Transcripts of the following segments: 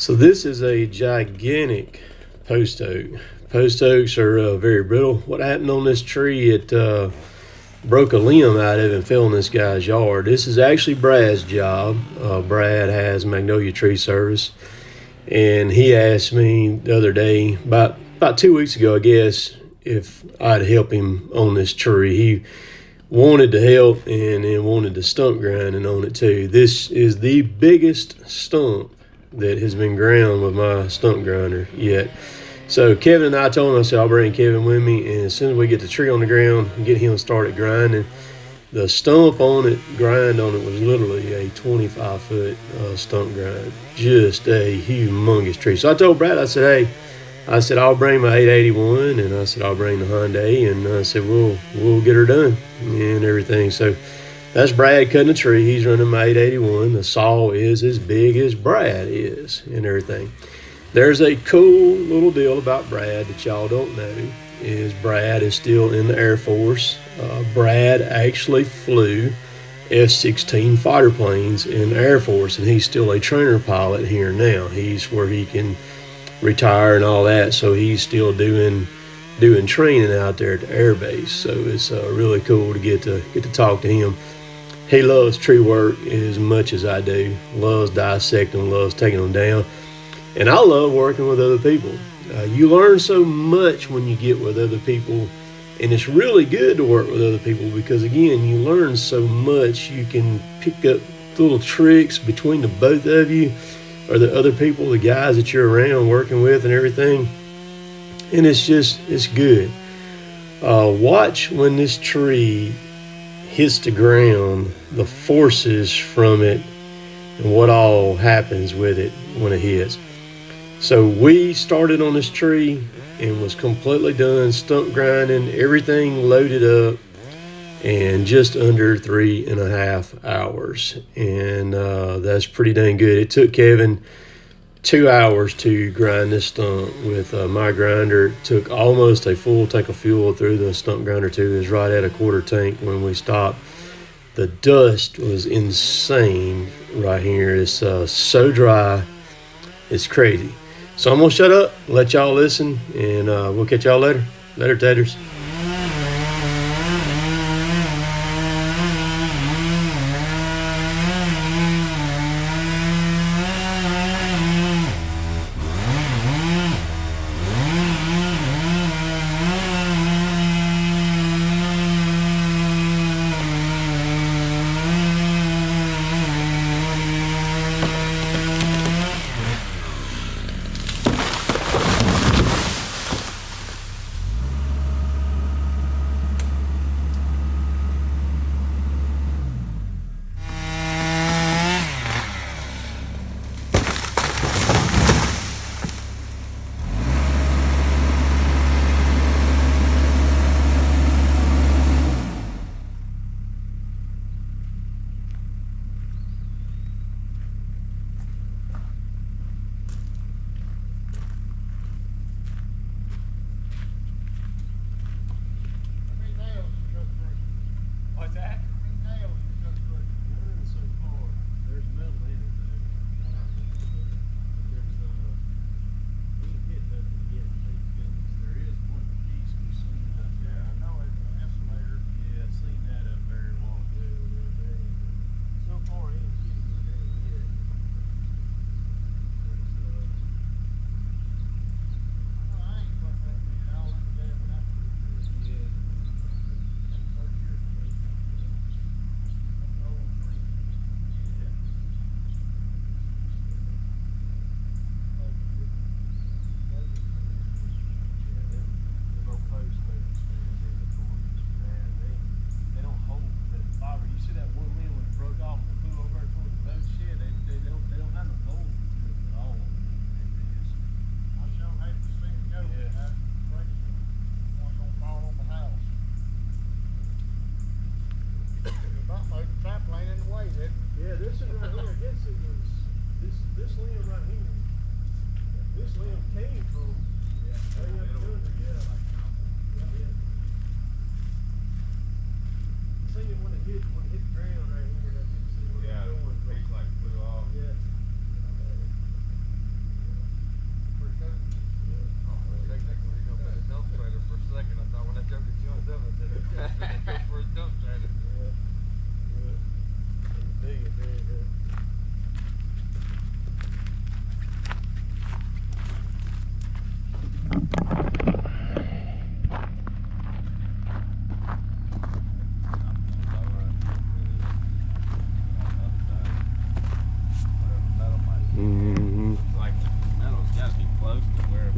So this is a gigantic post oak. Post oaks are very brittle. What happened on this tree, it broke a limb out of it and fell in this guy's yard. This is actually Brad's job. Brad has Magnolia Tree Service. And he asked me the other day, about 2 weeks ago, I guess, if I'd help him on this tree. He wanted to help and then wanted to stump grinding on it too. This is the biggest stump that has been ground with my stump grinder yet. So Kevin and I told him, I said, I'll bring Kevin with me, and as soon as we get the tree on the ground and get him started grinding, the stump on it, grind on it, was literally a 25-foot stump grind. Just a humongous tree. So I told Brad, I said, hey, I'll bring my 881, and I said, I'll bring the Hyundai, and I said, we'll get her done and everything. So that's Brad cutting the tree. He's running my 881. The saw is as big as Brad is and everything. There's a cool little deal about Brad that y'all don't know, is Brad is still in the Air Force. Brad actually flew F-16 fighter planes in the Air Force, and he's still a trainer pilot here now. He's where he can retire and all that, so he's still doing training out there at the air base. So it's really cool to get to talk to him. He loves tree work as much as I do. Loves dissecting, loves taking them down. And I love working with other people. You learn so much when you get with other people, and it's really good to work with other people because, again, you learn so much. You can pick up little tricks between the both of you or the other people, the guys that you're around working with and everything. And it's good. Watch when this tree hits the ground, the forces from it, and what all happens with it when it hits. So we started on this tree and was completely done, stump grinding, everything loaded up, and just under 3.5 hours. And that's pretty dang good. It took Kevin 2 hours to grind this stump with my grinder. It took almost a full tank of fuel through the stump grinder too. It was right at a quarter tank when we stopped. The dust was insane right here. It's so dry, it's crazy. So I'm going to shut up, let y'all listen, and we'll catch y'all later. Later, taters.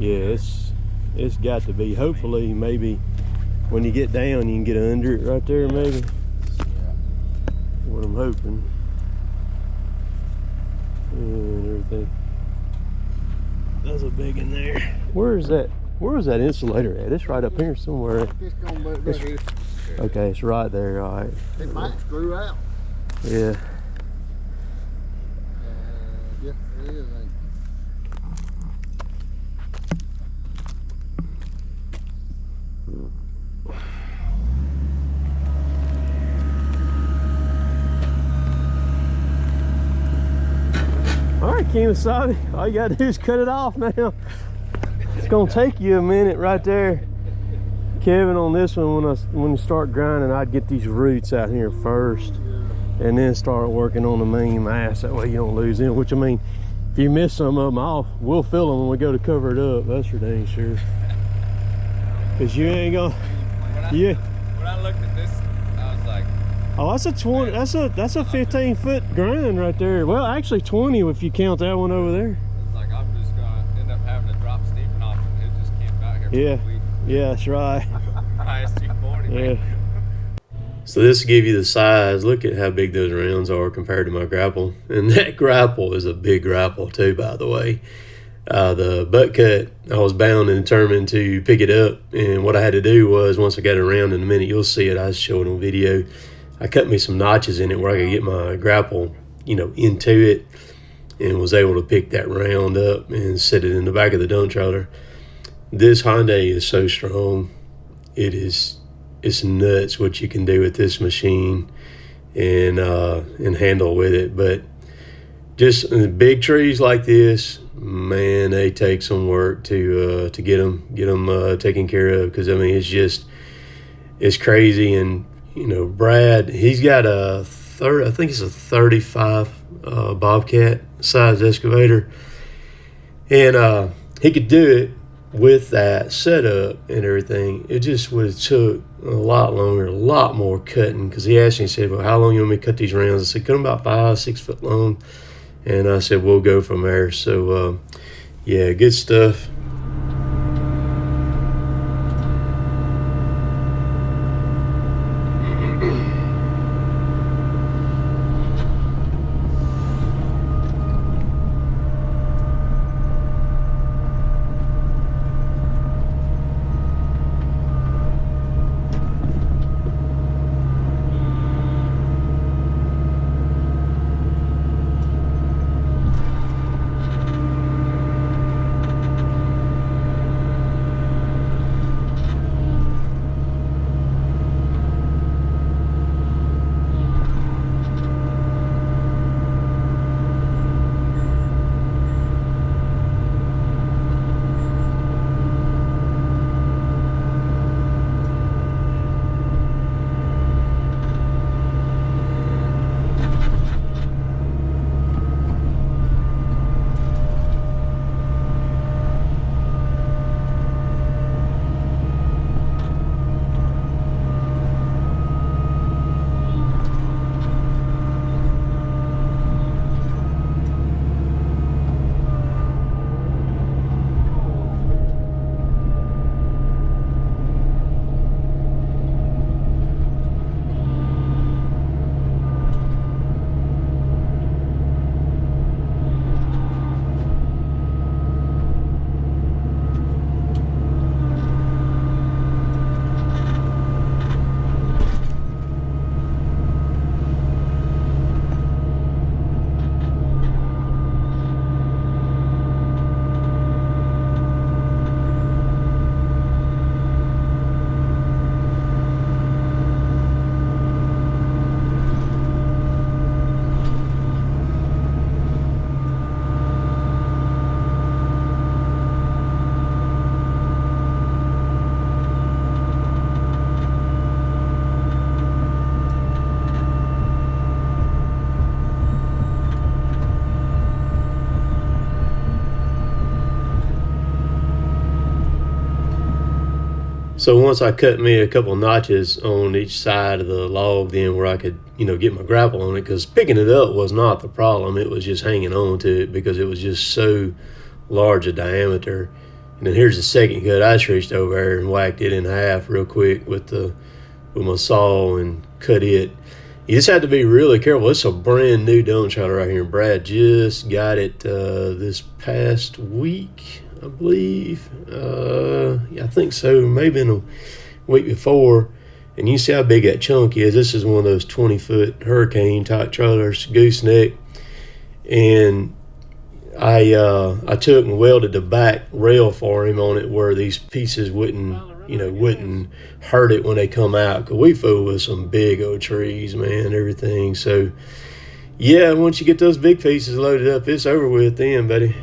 Yeah, it's got to be. Hopefully, maybe when you get down, you can get under it right there, maybe. What I'm hoping. And everything. That's a big in there. Where is that? Where was that insulator at? It's right up here somewhere. It's gonna be right here. Okay, it's right there. All right. It might screw out. Yeah. Yep, it is. All right, Kemosabe, all you gotta do is cut it off now. It's gonna take you a minute right there. Kevin, on this one, when you start grinding, I'd get these roots out here first, and then start working on the main mass. That way you don't lose in. Which, I mean, if you miss some of them, we'll fill them when we go to cover it up. That's for dang sure. Cause you ain't gonna. When I looked at this, I was like, oh, that's a 20. That's a 15-foot grind right there. Well, actually 20 if you count that one over there. it's like I'm just gonna end up having to drop Stephen off and he'll just camp out here for Yeah. a week. Yeah, that's right. IST 40. Yeah. So this will give you the size. Look at how big those rounds are compared to my grapple. And that grapple is a big grapple too, by the way. The butt cut, I was bound and determined to pick it up. And what I had to do was, once I got it around, in a minute you'll see it, I showed on video, I cut me some notches in it where I could get my grapple, into it, and was able to pick that round up and set it in the back of the dump trailer. This Hyundai is so strong. It's nuts what you can do with this machine and handle with it. But just big trees like this, man, they take some work to get them taken care of. Because I mean, it's crazy. And Brad, he's got I think it's a 35 Bobcat size excavator, and he could do it with that setup and everything. It just would have took a lot longer, a lot more cutting. Because he asked me, he said, well, how long you want me to cut these rounds? I said, cut them about 5-6 foot long. And I said, we'll go from there. So, yeah, good stuff. So once I cut me a couple notches on each side of the log, then where I could, get my grapple on it, because picking it up was not the problem. It was just hanging on to it because it was just so large a diameter. And then here's the second cut. I just reached over there and whacked it in half real quick with my saw and cut it. You just have to be really careful. It's a brand new dump trailer right here. Brad just got it this past week, I believe. Yeah, I think so. Maybe in a week before. And you see how big that chunk is. This is one of those 20-foot hurricane type trailers, gooseneck. And I took and welded the back rail for him on it where these pieces wouldn't hurt it when they come out. 'Cause we fool with some big old trees, man, everything. So, yeah, once you get those big pieces loaded up, it's over with then, buddy.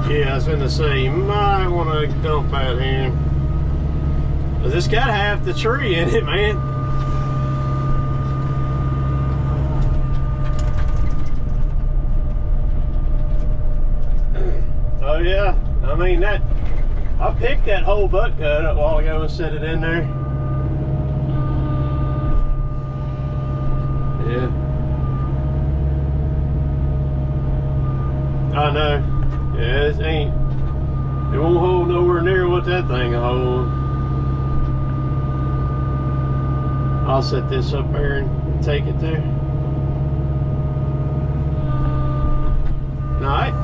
Yeah, I was gonna say, you might want to dump out here. But this got half the tree in it, man. Oh yeah, I mean that. I picked that whole butt cut up a while ago and set it in there. Yeah. I know. Yeah, it won't hold nowhere near what that thing will hold. I'll set this up there and take it there. All right.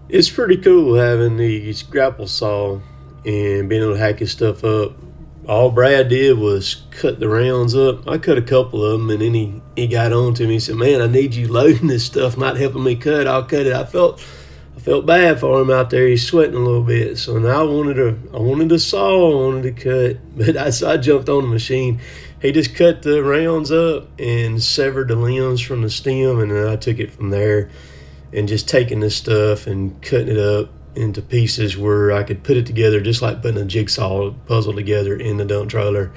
It's pretty cool having these grapple saw and being able to hack his stuff up. All Brad did was cut the rounds up. I cut a couple of them, and then he got on to me. He said, "Man, I need you loading this stuff, not helping me cut. I'll cut it." I felt bad for him out there. He's sweating a little bit. So now I wanted a saw. I wanted to cut, but I jumped on the machine. He just cut the rounds up and severed the limbs from the stem, and then I took it from there. and just taking this stuff and cutting it up into pieces where I could put it together just like putting a jigsaw puzzle together in the dump trailer,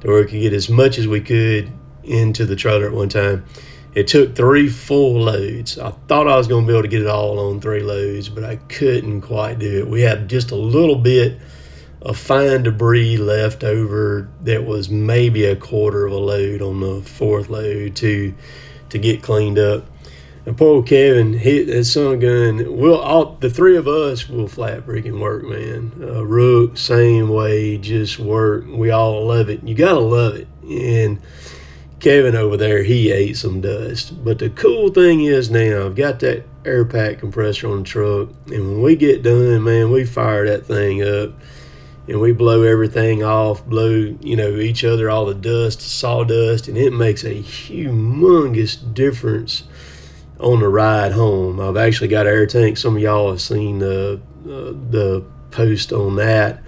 to where we could get as much as we could into the trailer at one time. It took 3 full loads. I thought I was going to be able to get it all on 3 loads, but I couldn't quite do it. We had just a little bit of fine debris left over that was maybe a quarter of a load on the 4th load to get cleaned up. And poor old Kevin, his son of a gun, the 3 of us will flat freaking work, man. Rook, same way, just work. We all love it. You gotta love it. And Kevin over there, he ate some dust. But the cool thing is now, I've got that air pack compressor on the truck, and when we get done, man, we fire that thing up, and we blow everything off, blow, each other, all the dust, sawdust, and it makes a humongous difference on the ride home. I've actually got an air tank. Some of y'all have seen the post on that.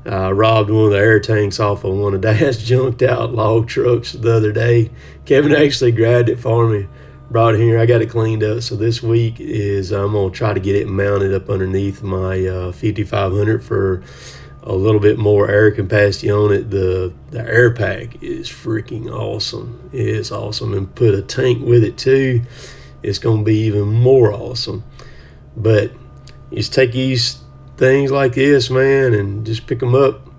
I robbed one of the air tanks off of one of Dad's junked out log trucks the other day. Kevin actually grabbed it for me, brought it here. I got it cleaned up. So this week I'm going to try to get it mounted up underneath my 5500 for a little bit more air capacity on it. The air pack is freaking awesome. It is awesome. And put a tank with it too. It's going to be even more awesome. But you just take these things like this, man, and just pick them up,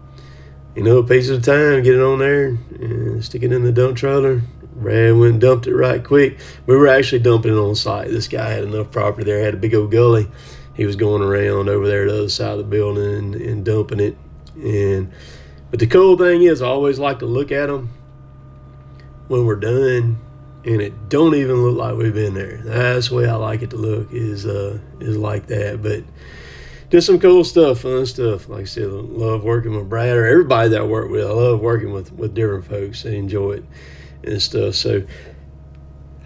a piece at a time, get it on there and stick it in the dump trailer. Brad went and dumped it right quick. We were actually dumping it on site. This guy had enough property there, had a big old gully. He was going around over there to the other side of the building and dumping it. But the cool thing is, I always like to look at them when we're done, and it don't even look like we've been there. That's the way I like it to look, is like that. But just some cool stuff, fun stuff. Like I said, I love working with Brad, or everybody that I work with. I love working with different folks. They enjoy it and stuff. So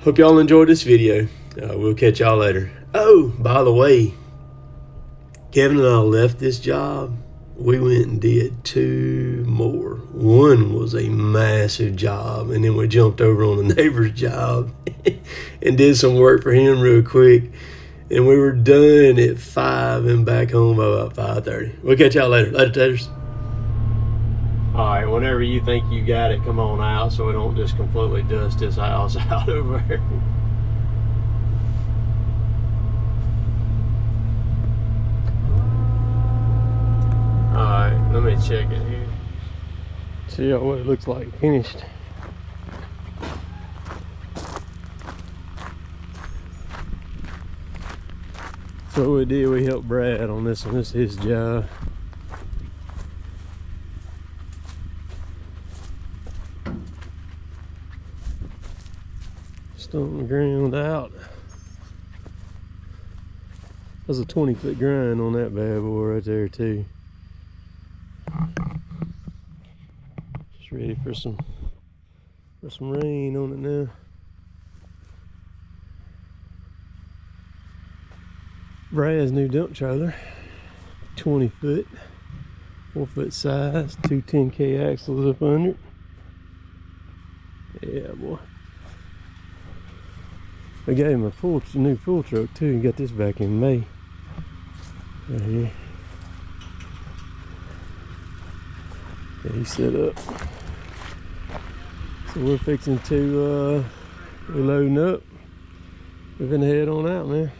hope y'all enjoyed this video. We'll catch y'all later. Oh, by the way, Kevin and I left this job. We went and did 2 more. One was a massive job, and then we jumped over on the neighbor's job and did some work for him real quick. And we were done at 5 and back home by about 5:30. We'll catch y'all later. Later, taters. All right, whenever you think you got it, come on out so we don't just completely dust this house out over there. All right, let me check it here. See what it looks like finished. So what we did, we helped Brad on this one. This is his job. Stump the ground out. There's a 20-foot grind on that bad boy right there too. Just ready for some rain on it now. Brad's new dump trailer, 20 foot, 4 foot size, 2 10K axles up under it. Yeah, boy. I gave him a new full truck too, and got this back in May. Right here. Yeah, he's set up. So we're fixing to, we're loading up. We're gonna head on out, man.